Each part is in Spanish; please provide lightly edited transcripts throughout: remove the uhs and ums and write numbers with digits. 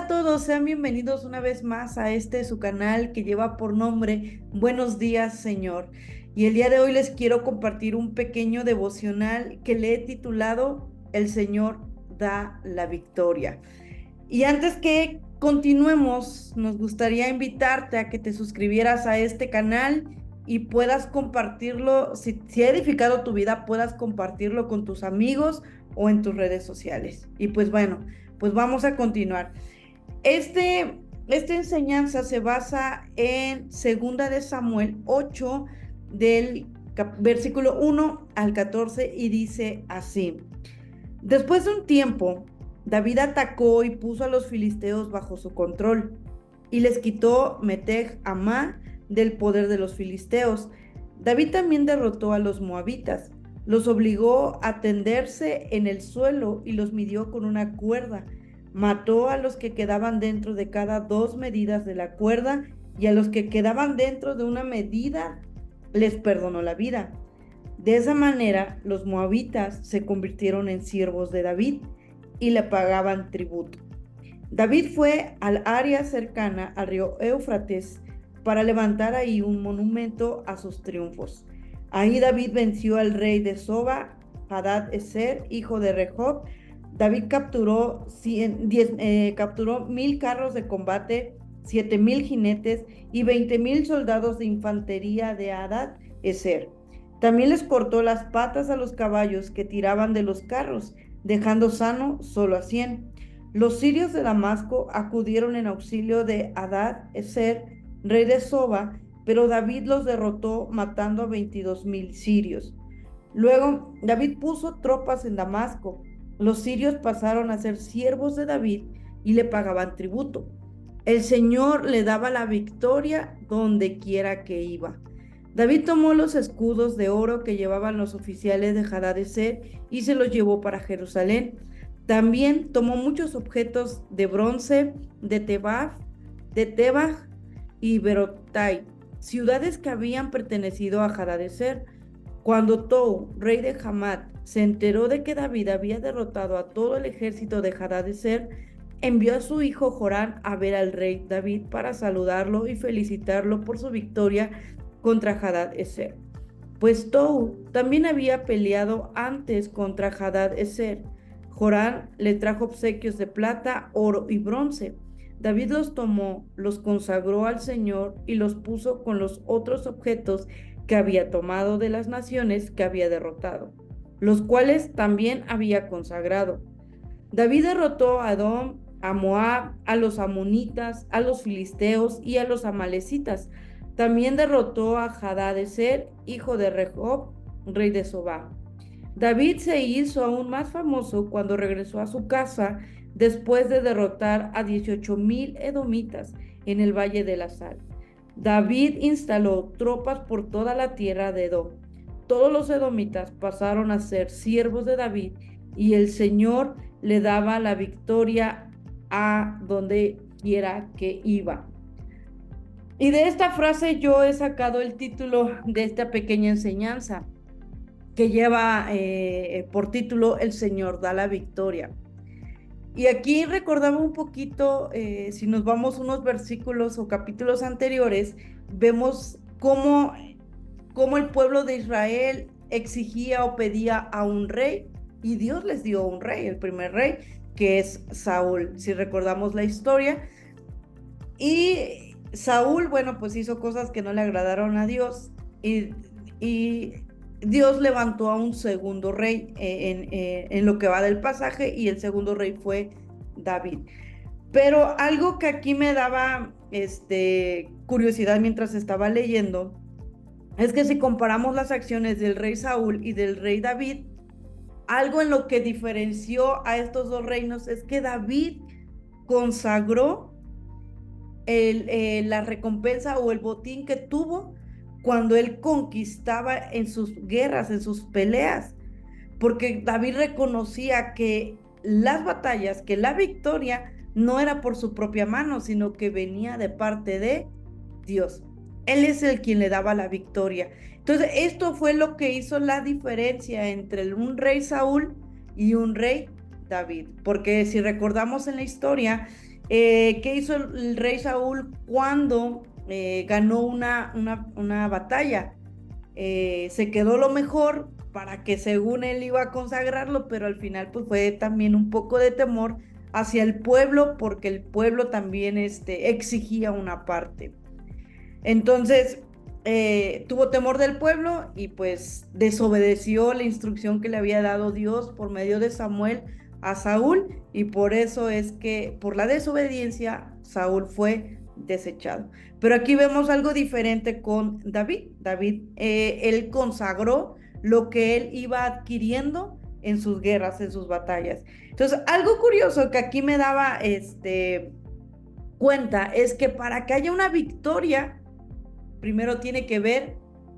todos, sean bienvenidos una vez más a su canal que lleva por nombre Buenos días, Señor. Y el día de hoy les quiero compartir un pequeño devocional que le he titulado El Señor da la victoria. Y antes que continuemos, nos gustaría invitarte a que te suscribieras a este canal y puedas compartirlo, si ha edificado tu vida, puedas compartirlo con tus amigos o en tus redes sociales. Y pues bueno, pues vamos a continuar. Esta enseñanza se basa en Segunda de Samuel 8, del versículo 1 al 14, y dice así: Después de un tiempo, David atacó y puso a los filisteos bajo su control, y les quitó Meteg Amá del poder de los filisteos. David también derrotó a los moabitas, los obligó a tenderse en el suelo y los midió con una cuerda. Mató a los que quedaban dentro de cada 2 medidas de la cuerda, y a los que quedaban dentro de una medida les perdonó la vida. De esa manera, los moabitas se convirtieron en siervos de David y le pagaban tributo. David fue al área cercana al río Éufrates para levantar ahí un monumento a sus triunfos. Ahí David venció al rey de Soba, Hadad Ezer, hijo de Rehob. David capturó 1,000 carros de combate, 7,000 jinetes y 20,000 soldados de infantería de Hadad Ezer. También les cortó las patas a los caballos que tiraban de los carros, dejando sano solo a 100. Los sirios de Damasco acudieron en auxilio de Hadad Ezer, rey de Soba, pero David los derrotó matando a 22,000 sirios. Luego David puso tropas en Damasco. Los sirios pasaron a ser siervos de David y le pagaban tributo. El Señor le daba la victoria donde quiera que iba. David tomó los escudos de oro que llevaban los oficiales de Hadadezer y se los llevó para Jerusalén. También tomó muchos objetos de bronce de Tebach y Berotai, ciudades que habían pertenecido a Hadadezer. Cuando Tou, rey de Hamat, se enteró de que David había derrotado a todo el ejército de Hadadezer, envió a su hijo Joram a ver al rey David para saludarlo y felicitarlo por su victoria contra Hadad-Ezer. Pues Tou también había peleado antes contra Hadad-Ezer. Joram le trajo obsequios de plata, oro y bronce. David los tomó, los consagró al Señor y los puso con los otros objetos que había tomado de las naciones que había derrotado, los cuales también había consagrado. David derrotó a Edom, a Moab, a los amonitas, a los filisteos y a los amalecitas. También derrotó a Hadad-Ezer, hijo de Rehob, rey de Sobá. David se hizo aún más famoso cuando regresó a su casa después de derrotar a 18,000 edomitas en el Valle de la Sal. David instaló tropas por toda la tierra de Edom. Todos los edomitas pasaron a ser siervos de David y el Señor le daba la victoria a donde quiera que iba. Y de esta frase yo he sacado el título de esta pequeña enseñanza que lleva por título El Señor da la victoria. Y aquí recordaba un poquito, si nos vamos unos versículos o capítulos anteriores, vemos cómo el pueblo de Israel exigía o pedía a un rey, y Dios les dio un rey, el primer rey, que es Saúl, si recordamos la historia. Y Saúl, bueno, pues hizo cosas que no le agradaron a Dios, y Dios levantó a un segundo rey en lo que va del pasaje, y el segundo rey fue David. Pero algo que aquí me daba curiosidad mientras estaba leyendo es que si comparamos las acciones del rey Saúl y del rey David, algo en lo que diferenció a estos dos reinos es que David consagró la recompensa o el botín que tuvo cuando él conquistaba en sus guerras, en sus peleas, porque David reconocía que las batallas, que la victoria no era por su propia mano, sino que venía de parte de Dios. Él es el quien le daba la victoria. Entonces, esto fue lo que hizo la diferencia entre un rey Saúl y un rey David, porque si recordamos en la historia, ¿Qué hizo el rey Saúl cuando ganó una batalla? Se quedó lo mejor para que según él iba a consagrarlo, pero al final pues fue también un poco de temor hacia el pueblo, porque el pueblo también exigía una parte. Entonces, tuvo temor del pueblo y pues desobedeció la instrucción que le había dado Dios por medio de Samuel a Saúl, y por eso es que por la desobediencia Saúl fue desechado. Pero aquí vemos algo diferente con David. David, él consagró lo que él iba adquiriendo en sus guerras, en sus batallas. Entonces, algo curioso que aquí me daba cuenta es que para que haya una victoria, primero tiene que ver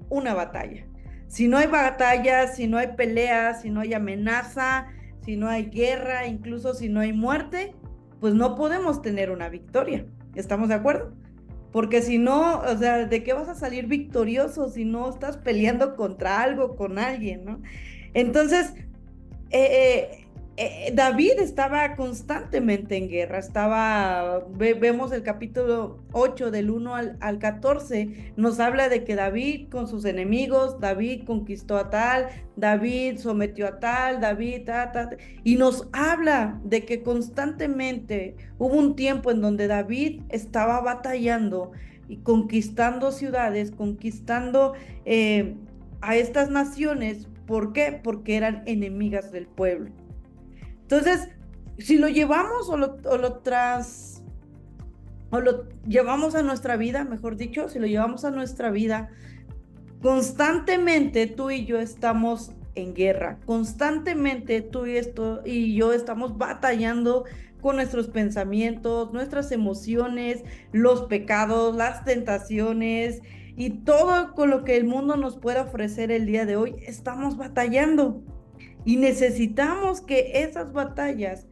una batalla. Si no hay batalla, si no hay peleas, si no hay amenaza, si no hay guerra, incluso si no hay muerte, pues no podemos tener una victoria. ¿Estamos de acuerdo? Porque si no, o sea, ¿de qué vas a salir victorioso si no estás peleando contra algo, con alguien, ¿no? Entonces, eh, David estaba constantemente en guerra, vemos el capítulo 8 del 1 al 14, nos habla de que David con sus enemigos, David conquistó a tal, David sometió a tal, David, y nos habla de que constantemente hubo un tiempo en donde David estaba batallando y conquistando ciudades, conquistando a estas naciones. ¿Por qué? Porque eran enemigas del pueblo. Entonces, si lo llevamos o lo llevamos a nuestra vida, mejor dicho, si lo llevamos a nuestra vida, constantemente tú y yo estamos en guerra, constantemente tú y yo estamos batallando con nuestros pensamientos, nuestras emociones, los pecados, las tentaciones y todo con lo que el mundo nos pueda ofrecer el día de hoy, estamos batallando. Y necesitamos que esas batallas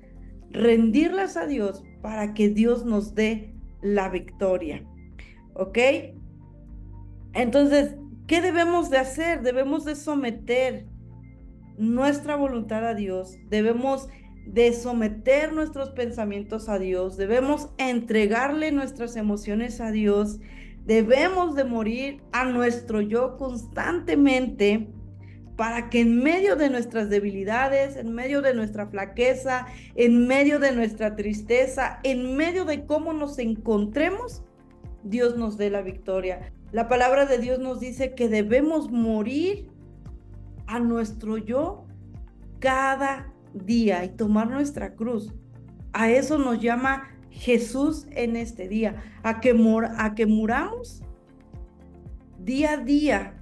rendirlas a Dios para que Dios nos dé la victoria. ¿Ok? Entonces, ¿qué debemos de hacer? Debemos de someter nuestra voluntad a Dios. Debemos de someter nuestros pensamientos a Dios. Debemos entregarle nuestras emociones a Dios. Debemos de morir a nuestro yo constantemente, para que en medio de nuestras debilidades, en medio de nuestra flaqueza, en medio de nuestra tristeza, en medio de cómo nos encontremos, Dios nos dé la victoria. La palabra de Dios nos dice que debemos morir a nuestro yo cada día y tomar nuestra cruz. A eso nos llama Jesús en este día, a que muramos día a día,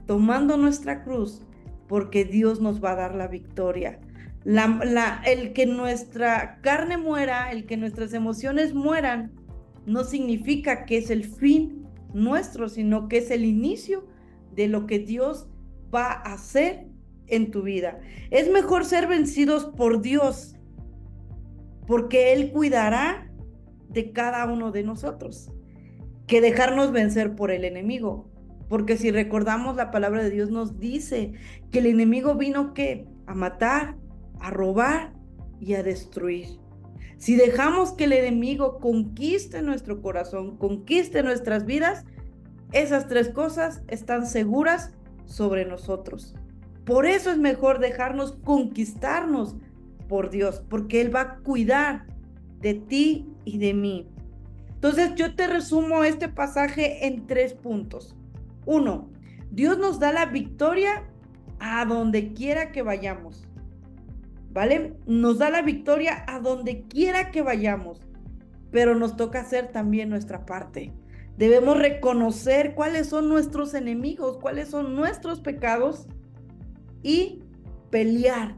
tomando nuestra cruz, porque Dios nos va a dar la victoria. El que nuestra carne muera, el que nuestras emociones mueran, no significa que es el fin nuestro, sino que es el inicio de lo que Dios va a hacer en tu vida. Es mejor ser vencidos por Dios, porque Él cuidará de cada uno de nosotros, que dejarnos vencer por el enemigo. Porque si recordamos, la palabra de Dios nos dice que el enemigo vino ¿qué? A matar, a robar y a destruir. Si dejamos que el enemigo conquiste nuestro corazón, conquiste nuestras vidas, esas tres cosas están seguras sobre nosotros. Por eso es mejor dejarnos conquistarnos por Dios, porque Él va a cuidar de ti y de mí. Entonces yo te resumo este pasaje en 3 puntos. 1, Dios nos da la victoria a donde quiera que vayamos, ¿vale? Nos da la victoria a donde quiera que vayamos, pero nos toca hacer también nuestra parte. Debemos reconocer cuáles son nuestros enemigos, cuáles son nuestros pecados y pelear,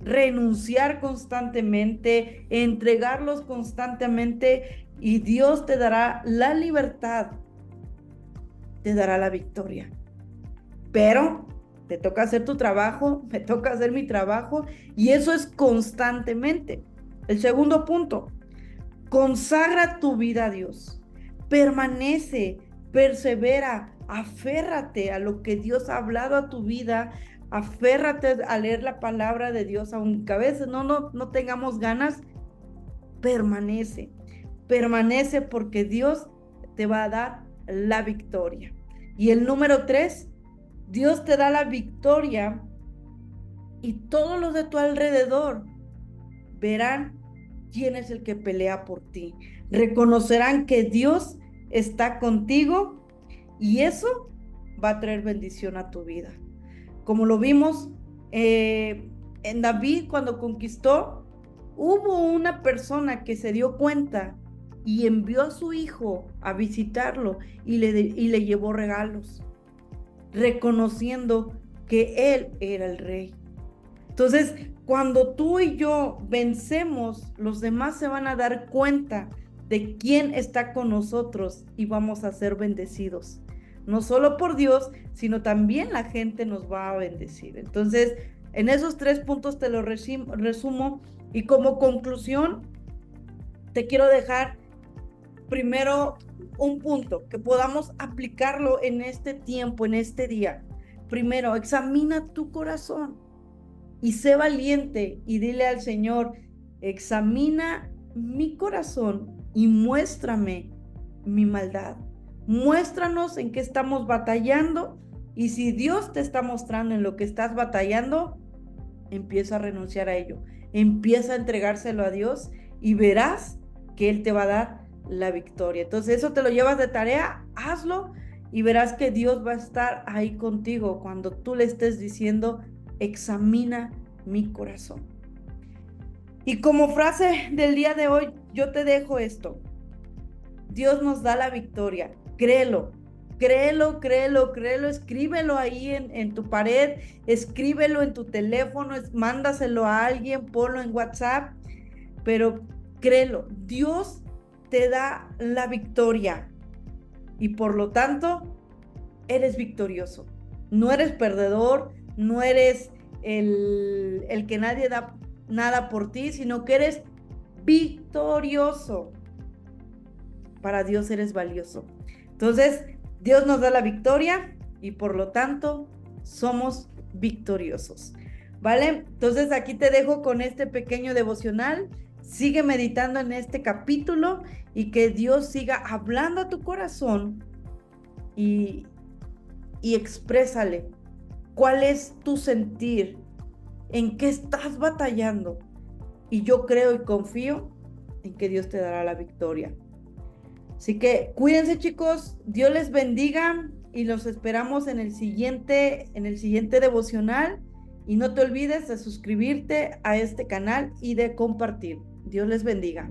renunciar constantemente, entregarlos constantemente, y Dios te dará la libertad, te dará la victoria. Pero te toca hacer tu trabajo, me toca hacer mi trabajo, y eso es constantemente. El segundo punto, consagra tu vida a Dios. Permanece, persevera, aférrate a lo que Dios ha hablado a tu vida, aférrate a leer la palabra de Dios, aunque a veces no tengamos ganas, permanece. permanece porque Dios te va a dar la victoria. Y el número 3, Dios te da la victoria y todos los de tu alrededor verán quién es el que pelea por ti. Reconocerán que Dios está contigo y eso va a traer bendición a tu vida. Como lo vimos en David cuando conquistó, hubo una persona que se dio cuenta y envió a su hijo a visitarlo y le llevó regalos, reconociendo que él era el rey. Entonces, cuando tú y yo vencemos, los demás se van a dar cuenta de quién está con nosotros y vamos a ser bendecidos. No solo por Dios, sino también la gente nos va a bendecir. Entonces, en esos 3 puntos te lo resumo y como conclusión, te quiero dejar primero un punto que podamos aplicarlo en este tiempo, en este día. Primero, examina tu corazón y sé valiente y dile al Señor, examina mi corazón y muéstrame mi maldad. Muéstranos en qué estamos batallando y si Dios te está mostrando en lo que estás batallando, empieza a renunciar a ello. Empieza a entregárselo a Dios y verás que Él te va a dar la victoria. Entonces eso te lo llevas de tarea, hazlo y verás que Dios va a estar ahí contigo cuando tú le estés diciendo, examina mi corazón. Y como frase del día de hoy, yo te dejo esto. Dios nos da la victoria. Créelo, créelo, créelo, créelo. Escríbelo ahí en tu pared, escríbelo en tu teléfono, mándaselo a alguien, ponlo en WhatsApp, pero créelo, Dios te da la victoria y por lo tanto eres victorioso. No eres perdedor, no eres el que nadie da nada por ti, sino que eres victorioso. Para Dios eres valioso. Entonces, Dios nos da la victoria y por lo tanto somos victoriosos. ¿Vale? Entonces aquí te dejo con este pequeño devocional. Sigue meditando en este capítulo y que Dios siga hablando a tu corazón y exprésale cuál es tu sentir, en qué estás batallando. Y yo creo y confío en que Dios te dará la victoria. Así que cuídense, chicos, Dios les bendiga y los esperamos en el siguiente devocional. Y no te olvides de suscribirte a este canal y de compartir. Dios les bendiga.